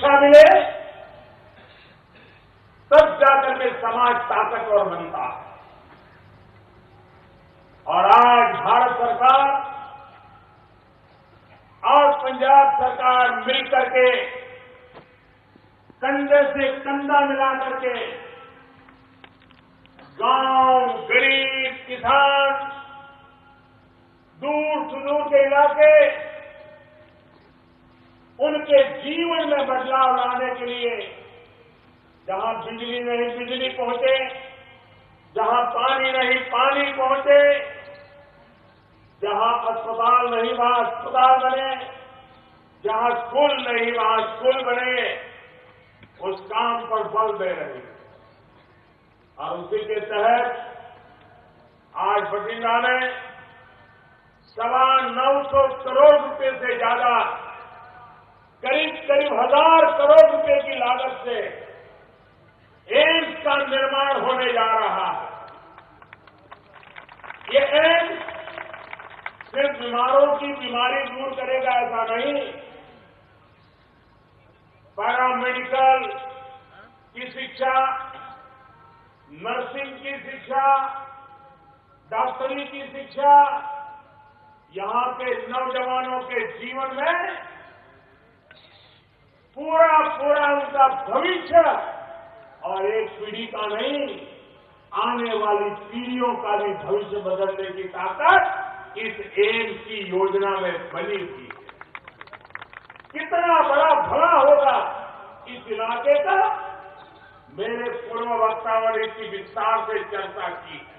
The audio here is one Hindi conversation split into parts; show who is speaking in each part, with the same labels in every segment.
Speaker 1: सुरक्षा मिले, तब जाकर के समाज ताकतवर बनता है। और आज भारत सरकार और पंजाब सरकार मिलकर के कंधे से कंधा मिला करके गांव, गरीब, किसान, दूर सुदूर के इलाके, उनके जीवन में बदलाव लाने के लिए जहां बिजली नहीं बिजली पहुंचे, जहां पानी नहीं पानी पहुंचे, जहां अस्पताल नहीं वहां अस्पताल बने, जहां स्कूल नहीं वहां स्कूल बने, उस काम पर बल दे रही है। और उसी के तहत आज बठिंडा में 925 करोड़ रुपए से ज्यादा, करीब 1000 करोड़ रुपए की लागत से एम्स का निर्माण होने जा रहा है। ये एम्स सिर्फ बीमारों की बीमारी दूर करेगा ऐसा नहीं, पैरामेडिकल की शिक्षा, नर्सिंग की शिक्षा, डॉक्टरी की शिक्षा, यहां के नौजवानों के जीवन में पूरा उनका भविष्य और एक पीढ़ी का नहीं, आने वाली पीढ़ियों का भी भविष्य बदलने की ताकत इस एम्स की योजना में बनी हुई है। कितना बड़ा भला होगा इस इलाके का, मेरे पूर्व वक्ताओं ने इसकी विस्तार से चर्चा की है।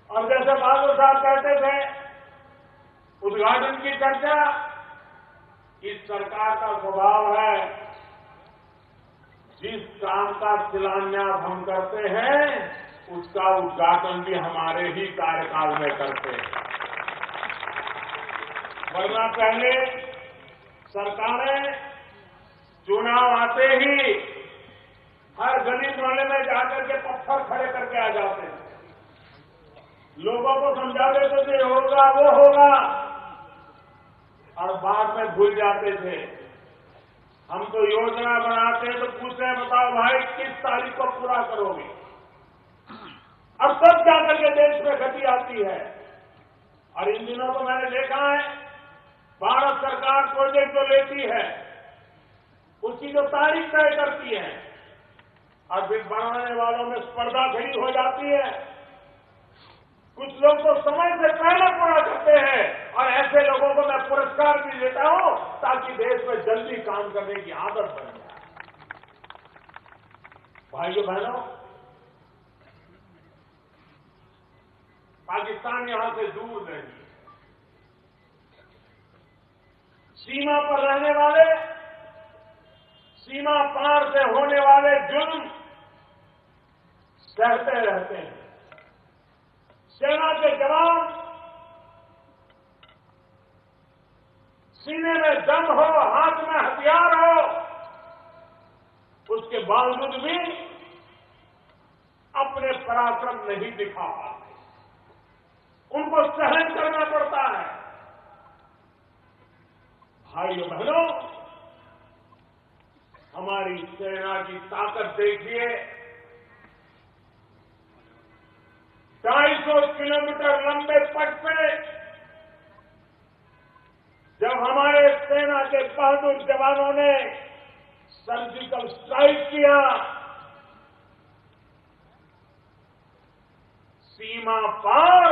Speaker 1: और जैसे बहादुर साहब कहते थे, उद्घाटन की चर्चा इस सरकार का स्वभाव है, जिस काम का शिलान्यास हम करते हैं उसका उद्घाटन भी हमारे ही कार्यकाल में करते हैं। वरना पहले सरकारें चुनाव आते ही हर गली मोहल्ले में जाकर के पत्थर खड़े करके आ जाते हैं, लोगों को समझा देते थे होगा वो होगा, और बाद में भूल जाते थे। हम तो योजना बनाते हैं तो पूछते हैं बताओ भाई किस तारीख को पूरा करोगे, अब तब जाकर के देश में गति आती है। और इन दिनों तो मैंने देखा है, भारत सरकार प्रोजेक्ट जो लेती है उसकी जो तारीख तय करती है और फिर बनाने वालों में स्पर्धा खड़ी हो जाती है। कुछ लोग तो समय से पहले पूरा करते हैं और ऐसे लोगों को मैं पुरस्कार भी देता हूं ताकि देश में जल्दी काम करने की आदत बन जाए। भाइयों बहनों, पाकिस्तान यहां से दूर नहीं है। सीमा पर रहने वाले, सीमा पार से होने वाले जुर्म सहते रहते हैं। सेना के जवान सीने में दम हो, हाथ में हथियार हो, उसके बावजूद भी अपने पराक्रम नहीं दिखा पाते, उनको सहन करना पड़ता है। भाइयों बहनों, हमारी सेना की ताकत देखिए। 250 किलोमीटर लंबे पथ पे जब हमारे सेना के बहादुर जवानों ने सर्जिकल स्ट्राइक किया, सीमा पार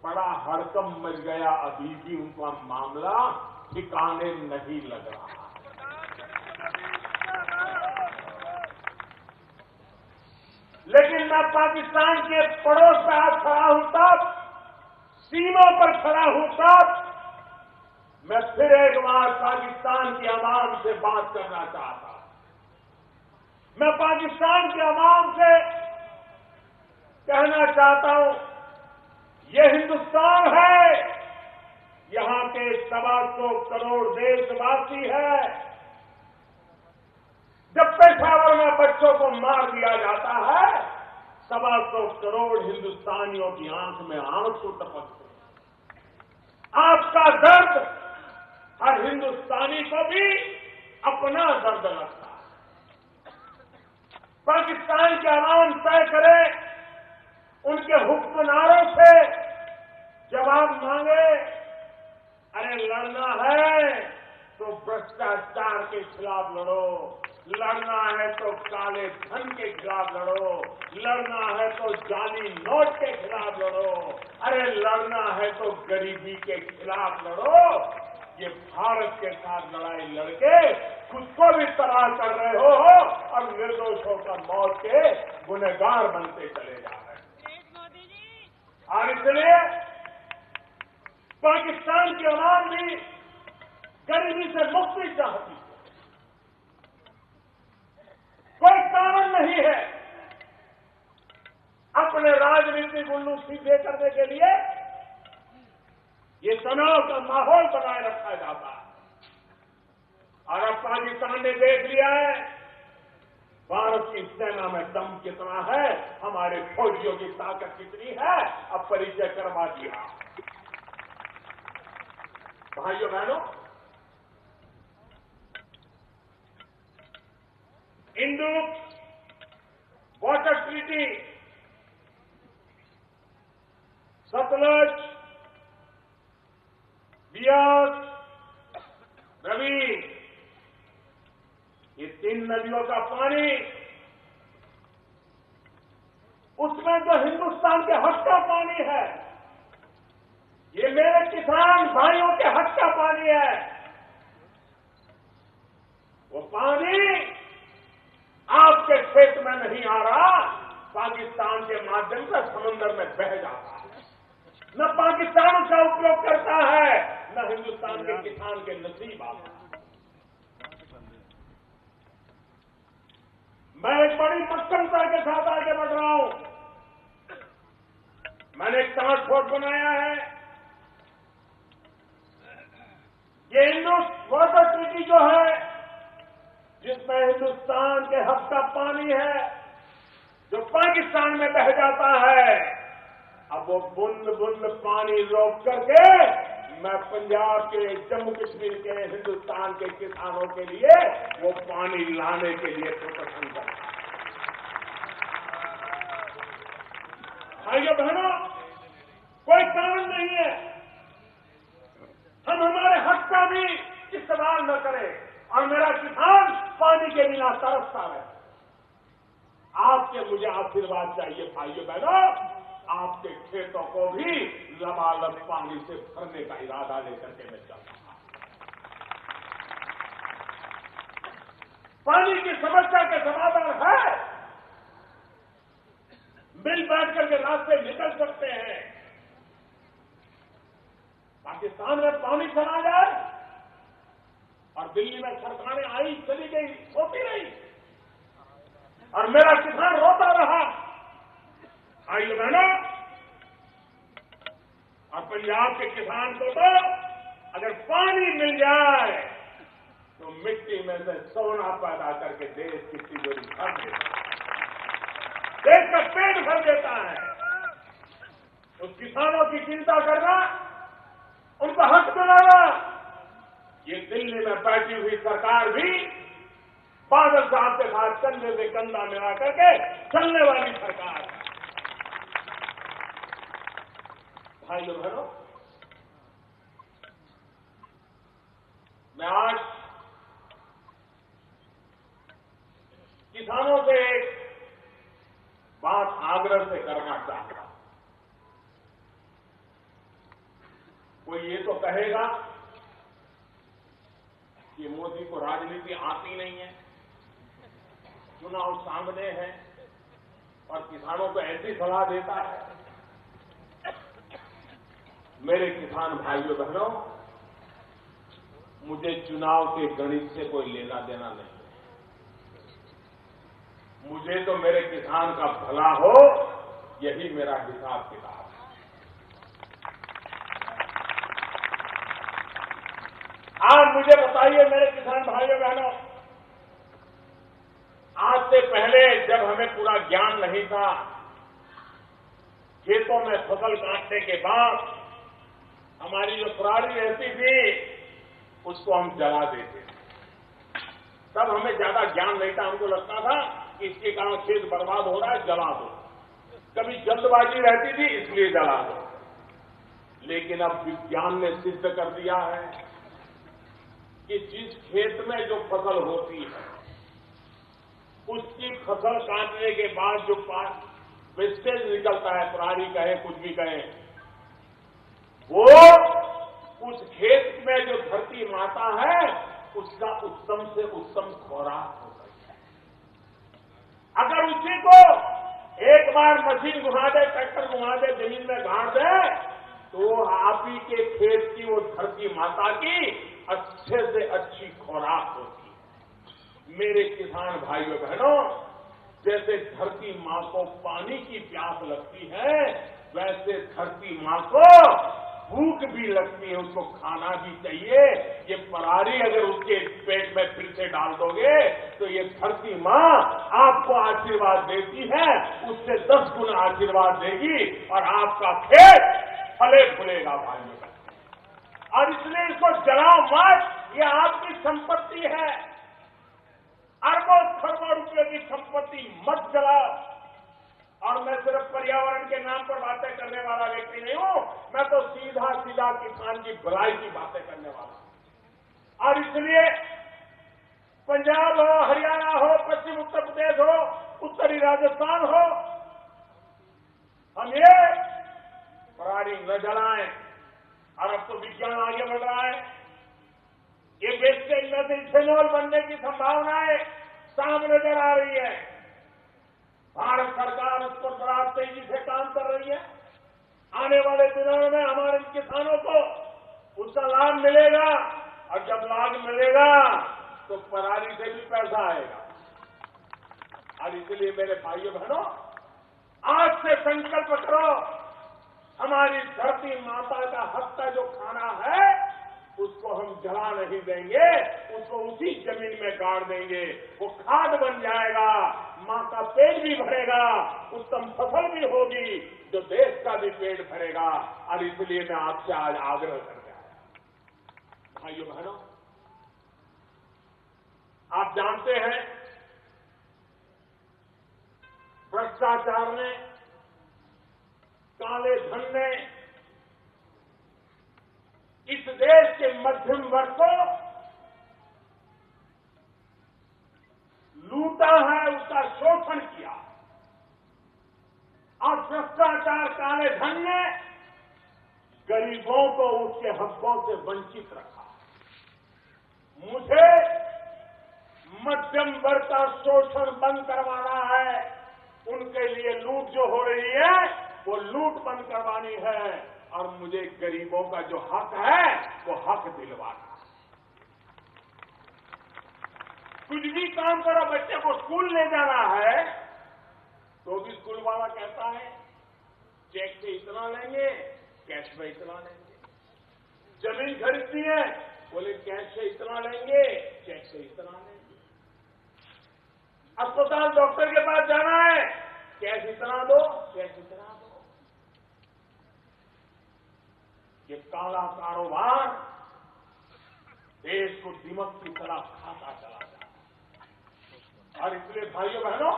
Speaker 1: बड़ा हड़कंप मच गया। अभी भी उनका मामला ठिकाने नहीं लग रहा। लेकिन मैं पाकिस्तान के पड़ोस में आज खड़ा हूं तब, सीमा पर खड़ा हूं तब, मैं फिर एक बार पाकिस्तान की आवाम से बात करना चाहता हूं। मैं पाकिस्तान की आवाम से कहना चाहता हूं, ये हिंदुस्तान है, यहां के 225 करोड़ देशवासी है। जब पेशावर में बच्चों को मार दिया जाता है, 225 करोड़ हिंदुस्तानियों की आंख में आंसू टपकते हैं। आपका दर्द हर हिंदुस्तानी जवाब मांगे, अरे लड़ना है तो भ्रष्टाचार के खिलाफ लड़ो, लड़ना है तो काले धन के खिलाफ लड़ो, लड़ना है तो जाली नोट के खिलाफ लड़ो, अरे लड़ना है तो गरीबी के खिलाफ लड़ो। ये भारत के साथ लड़ाई लड़के खुद को भी तबाह कर रहे हो और निर्दोषों का मौत के गुनहगार बनते चले जा रहे हैं। और इसलिए पाकिस्तान की अवाम भी गरीबी से मुक्ति चाहती है। कोई कारण नहीं है अपने राजनीतिक उल्लू सीधे करने के लिए ये तनाव का माहौल बनाए रखा जाता है। और अब पाकिस्तान ने देख लिया है भारत की सेना में दम कितना है, हमारे फौजियों की ताकत कितनी है, अब परिचय करवा दिया। भाइयों बहनों, Indo water treaty, Sutlej, Beas, Ravi, ये 3 नदियों का पानी, उसमें जो हिंदुस्तान के हक का पानी है, ये मेरे किसान भाइयों के हक का पानी है। वो पानी आपके खेत में नहीं आ रहा, पाकिस्तान के माध्यम से समुद्र में बह जाता है। न पाकिस्तान उसका उपयोग करता है, न हिंदुस्तान के किसान के नसीब आता है। मैं एक बड़ी मक्कमता के साथ आगे बढ़ रहा हूं। मैंने एक टास्क फोर्स बनाया है। ये इंडो वाटर ट्रीटी जो है, जिसमें हिंदुस्तान के हक का पानी है, जो पाकिस्तान में बह जाता है, अब वो बूंद बूंद पानी रोक करके मैं पंजाब के, जम्मू कश्मीर के, हिंदुस्तान के किसानों के लिए वो पानी लाने के लिए प्रोटेक्शन कर रहा है। भाइयों बहनों, कोई कारण नहीं है हम हमारे हक का भी इस्तेमाल न करें और मेरा किसान पानी के बिना तरसता रहे। आपके मुझे आशीर्वाद चाहिए भाइयों बहनों, आपके खेतों को भी लबालब पानी से भरने का इरादा लेकर के मैं चल रहा हूं। पानी की समस्या के समाधान है, मिल बैठ करके रास्ते निकल सकते हैं। पाकिस्तान में पानी चला जाए और दिल्ली में सरकारें आई चली गई, होती रही, और मेरा किसान रोता रहा। आइए बहनों, और पंजाब के किसान को तो अगर पानी मिल जाए तो मिट्टी में से सोना पैदा करके देश की तिजोरी भर देता है, देश का पेट भर देता है। उस किसानों की चिंता करना, उनका हक दिलाना, ये दिल्ली में बैठी हुई सरकार भी बादल साहब के साथ कंधे से कंधा मिला करके चलने वाली सरकार है। भाइयों बहनों, मैं आज किसानों से एक बात आग्रह से करना चाहता हूं। कोई ये तो कहेगा कि मोदी को राजनीति आती नहीं है, चुनाव सामने है और किसानों को ऐसी सलाह देता है। मेरे किसान भाइयों बहनों, मुझे चुनाव के गणित से कोई लेना देना नहीं है। मुझे तो मेरे किसान का भला हो, यही मेरा हिसाब किताब है। आप मुझे बताइए मेरे किसान भाइयों बहनों, आज से पहले जब हमें पूरा ज्ञान नहीं था, खेतों में फसल काटने के बाद हमारी जो पराली रहती थी उसको हम जला देते थे। तब हमें ज्यादा ज्ञान नहीं था, हमको लगता था कि इसके कारण खेत बर्बाद हो रहा है, जला दो। कभी जल्दबाजी रहती थी इसलिए जला दो। लेकिन अब विज्ञान ने सिद्ध कर दिया है कि जिस खेत में जो फसल होती है उसकी फसल काटने के बाद जो वेस्टेज निकलता है, पराली कहे कुछ भी कहे, वो उस खेत में जो धरती माता है उसका उत्तम से उत्तम खुराक हो गई है। अगर उसी को एक बार मशीन घुमा दे, ट्रैक्टर घुमा दे, जमीन में गाड़ दे, तो आप ही के खेत की वो धरती माता की अच्छे से अच्छी खुराक होती है। मेरे किसान भाइयों बहनों, जैसे धरती मां को पानी की प्यास लगती है, वैसे धरती मां को भूख भी लगती है, उसको खाना भी चाहिए। ये पराली अगर उसके पेट में फिर से डाल दोगे तो ये धरती मां आपको आशीर्वाद देती है, उससे 10 गुना आशीर्वाद देगी और आपका खेत फले फूलेगा भाइयों। और इसलिए इसको जलाओ मत, ये आपकी संपत्ति है। अरबों खरबों रुपये की संपत्ति मत जलाओ। और मैं सिर्फ पर्यावरण के नाम पर बातें करने वाला व्यक्ति नहीं हूं, मैं तो सीधा सीधा किसान की भलाई की बातें करने वाला हूं। और इसलिए पंजाब हो, हरियाणा हो, पश्चिम उत्तर प्रदेश हो, उत्तरी राजस्थान हो, हम ये पराली न जलाएं। और अब तो विज्ञान आगे बढ़ रहा है, ये वेस्टेज में से इथेनॉल बनने की संभावनाएं सामने नजर आ रही है। भारत सरकार उस पर बड़ा तेजी से काम कर रही है। आने वाले दिनों में हमारे किसानों को उसका लाभ मिलेगा, और जब लाभ मिलेगा तो पराली से भी पैसा आएगा। और इसलिए मेरे भाइयों बहनों, आज से संकल्प करो, हमारी धरती माता का हक का जो खाना है उसको हम जला नहीं देंगे, उसको उसी जमीन में गाड़ देंगे। वो खाद बन जाएगा, मां का पेट भी भरेगा, उत्तम फसल भी होगी, जो देश का भी पेट भरेगा। और इसलिए मैं आपसे आज आग्रह करने आया। भाइयों बहनों, आप जानते हैं भ्रष्टाचार ने, काले धन ने इस देश के मध्यम वर्ग को लूटा है, उसका शोषण किया। और भ्रष्टाचार, काले धन ने गरीबों को उसके हकों से वंचित रखा। मुझे मध्यम वर्ग का शोषण बंद करवाना है। उनके लिए लूट जो हो रही है वो लूट बंद करवानी है, और मुझे गरीबों का जो हक है वो हक दिलवाना। कुछ भी काम करो, बच्चे को स्कूल ले जाना है तो भी स्कूल वाला कहता है चेक से इतना लेंगे, कैश में इतना लेंगे। जमीन खरीदती है, बोले कैश से इतना लेंगे, चेक से इतना लेंगे। अस्पताल डॉक्टर के पास जाना है, कैश इतना दो, चेक इतना दो। ये काला कारोबार देश को दीमक की तरह खाता चला जाता है। और इसलिए भाइयों बहनों,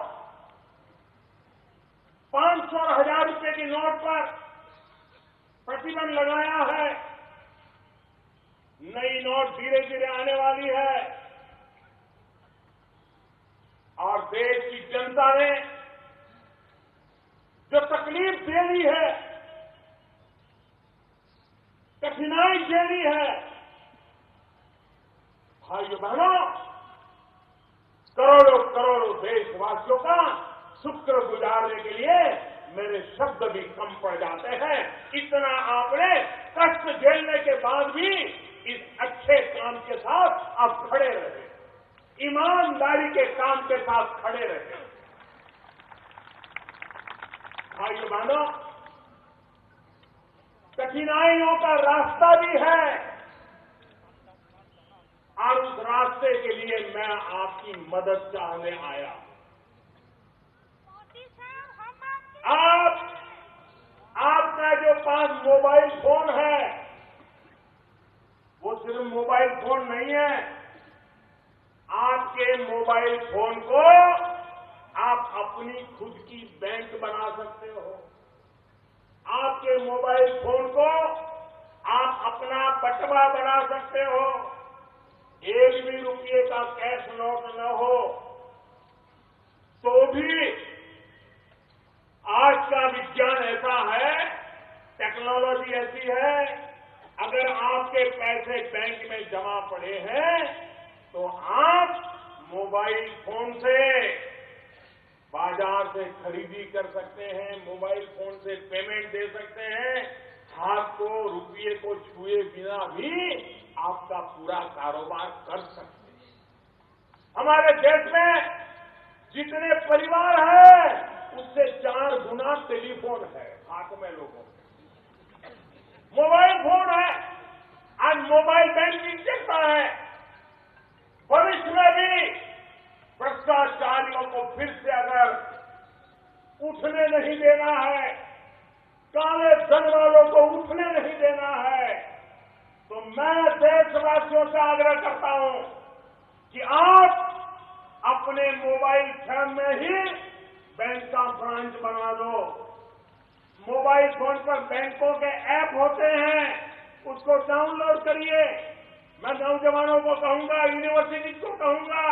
Speaker 1: 500 और 1000 रुपए की नोट पर प्रतिबंध लगाया है। नई नोट धीरे धीरे आने वाली है, और देश की जनता ने जो तकलीफ झेली है, कठिनाई झेली है, भाइयों बहनों, करोड़ों करोड़ों देशवासियों का शुक्र गुजारने के लिए मेरे शब्द भी कम पड़ जाते हैं। इतना आपने कष्ट झेलने के बाद भी इस अच्छे काम के साथ आप खड़े रहे, ईमानदारी के काम के साथ खड़े रहे। भाइयों बहनों, कठिनाइयों का रास्ता भी है, और उस रास्ते के लिए मैं आपकी मदद चाहने आया। आपका जो पास मोबाइल फोन है वो सिर्फ मोबाइल फोन नहीं है। आपके मोबाइल फोन को आप अपनी खुद की बैंक बना सकते हो। आपके मोबाइल फोन को बटवा बना सकते हो, एक भी रुपये का कैश नोट न हो, तो भी आज का विज्ञान ऐसा है, टेक्नोलॉजी ऐसी है, अगर आपके पैसे बैंक में जमा पड़े हैं तो आप मोबाइल फोन से बाजार से खरीदी कर सकते हैं, मोबाइल फोन से पेमेंट दे सकते हैं, हाथ को रुपये को छुए बिना भी आपका पूरा कारोबार कर सकते हैं। हमारे देश में जितने परिवार हैं उससे 4 गुना टेलीफोन है हाथ में लोगों के, मोबाइल फोन है, आज मोबाइल बैंकिंग चलता है। भविष्य में भी भ्रष्टाचारियों को फिर से अगर उठने नहीं देना है, काले धन वालों को उठने नहीं देना है, तो मैं देशवासियों से आग्रह करता हूं कि आप अपने मोबाइल फोन में ही बैंक का ब्रांच बना दो। मोबाइल फोन पर बैंकों के ऐप होते हैं, उसको डाउनलोड करिए। मैं नौजवानों को कहूंगा, यूनिवर्सिटी को कहूंगा,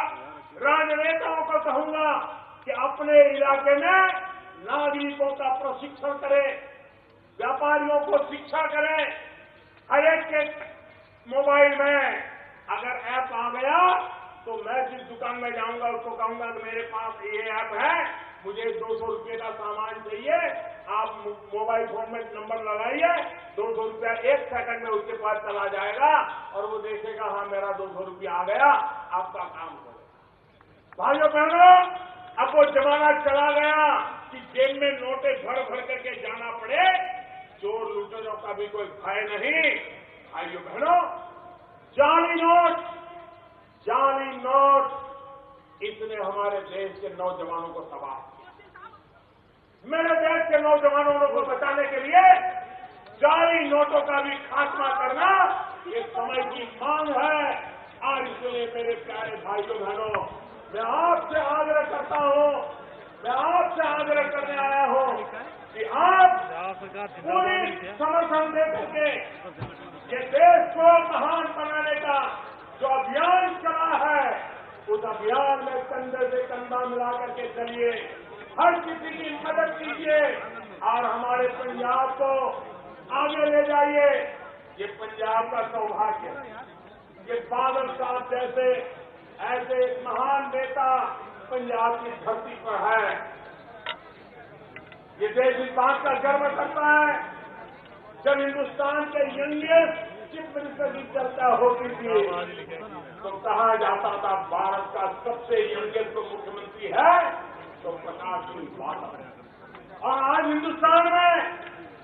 Speaker 1: राजनेताओं को कहूंगा कि अपने इलाके में नागरिकों का प्रशिक्षण करें, व्यापारियों को शिक्षा करें। हर एक के मोबाइल में अगर ऐप आ गया तो मैं जिस दुकान में जाऊंगा उसको कहूंगा कि मेरे पास ये ऐप है, मुझे 200 रुपये का सामान चाहिए, आप मोबाइल फोन में नंबर लगाइए, 200 रुपया 1 सेकंड में उसके पास चला जाएगा और वो देखेगा हाँ मेरा 200 रुपया आ गया, आपका काम करेगा। भाइयों बहनों, अब वो जमाना चला गया कि जेब में नोटे भर भर करके जाना पड़े, चोर लुटेरों का भी कोई भय नहीं। भाइयों बहनों, जाली नोट इसने हमारे देश के नौजवानों को तबाह किया। मेरे देश के नौजवानों को बचाने के लिए जाली नोटों का भी खात्मा करना ये समय की मांग है। और इसलिए मेरे प्यारे भाइयों बहनों, मैं आपसे आग्रह करता हूं, मैं आपसे आग्रह करने आया हूं कि आप पूरी समर्थन दे करके ये देश को महान बनाने का जो अभियान चला है, उस अभियान में कंधे से कंधा मिला करके चलिए, हर किसी की मदद कीजिए और हमारे पंजाब को आगे ले जाइए। ये पंजाब का सौभाग्य है, ये बादल साहब जैसे ऐसे महान नेता पंजाब की धरती पर है। ये देश इस बात का गर्व करता है, जब हिंदुस्तान के यंगेस्ट चीफ मिनिस्टर की चर्चा होती थी तो कहा जाता था भारत का सबसे यंगेस्ट मुख्यमंत्री है तो प्रकाश सिंह बादल है। और आज हिंदुस्तान में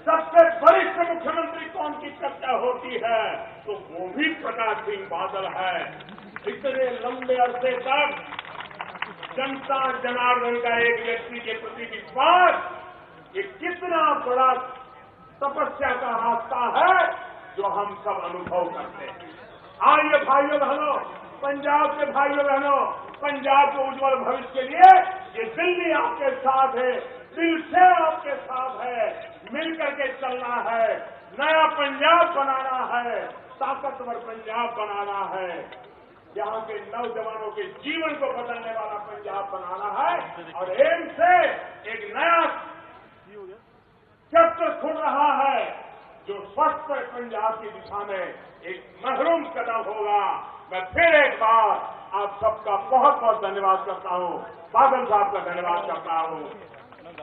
Speaker 1: सबसे वरिष्ठ मुख्यमंत्री कौन की चर्चा होती है तो वो भी प्रकाश सिंह बादल है। इतने लंबे अरसे तक जनता जनार्दन का एक व्यक्ति के प्रति विश्वास, ये कितना बड़ा तपस्या का रास्ता है जो हम सब अनुभव करते हैं। आइए भाइयों बहनों, पंजाब के भाइयों बहनों, पंजाब के उज्जवल भविष्य के लिए ये दिल्ली आपके साथ है, दिल से आपके साथ है, मिलकर के चलना है, नया पंजाब बनाना है, ताकतवर पंजाब बनाना है, यहाँ के नौजवानों के जीवन को बदलने वाला पंजाब बनाना है। और एम्स से एक नया चैप्टर खुल रहा है जो स्वस्थ पंजाब की दिशा में एक महरूम कदम होगा। मैं फिर एक बार आप सबका बहुत बहुत धन्यवाद करता हूँ, बादल साहब का धन्यवाद करता हूँ।